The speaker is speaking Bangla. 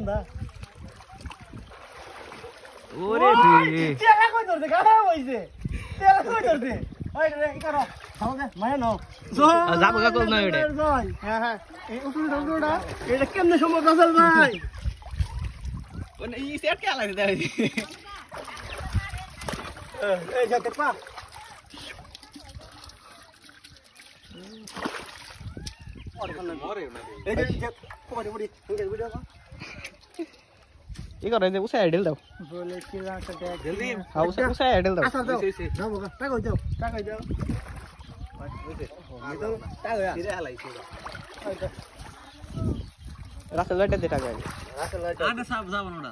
দা ওরে রে তেলা কই ধরতে গাড়া হইছে তেলা কই ধরতে ওই রে কি করো খাও দে মায়া নাও যাবো কা কল না ওটা হ্যাঁ হ্যাঁ এই উপরে ঢোকটা এটা কেমনে সম্ভব রাসেল ভাই কোন ই সেট কে লাগে দেই এই যাতে পা এই যে পড়ে পড়ে এই ভিডিও কর কি করে যে উসাই ঢেল দাও বলে কি রাখতে দেখ জলদি উসাই ঢেল দাও আসা দাও যাও বাবা টাকা দাও ফিরে হালাইছে রাসেল লাইট দে টাকা রাসেল আনা সব যাবো না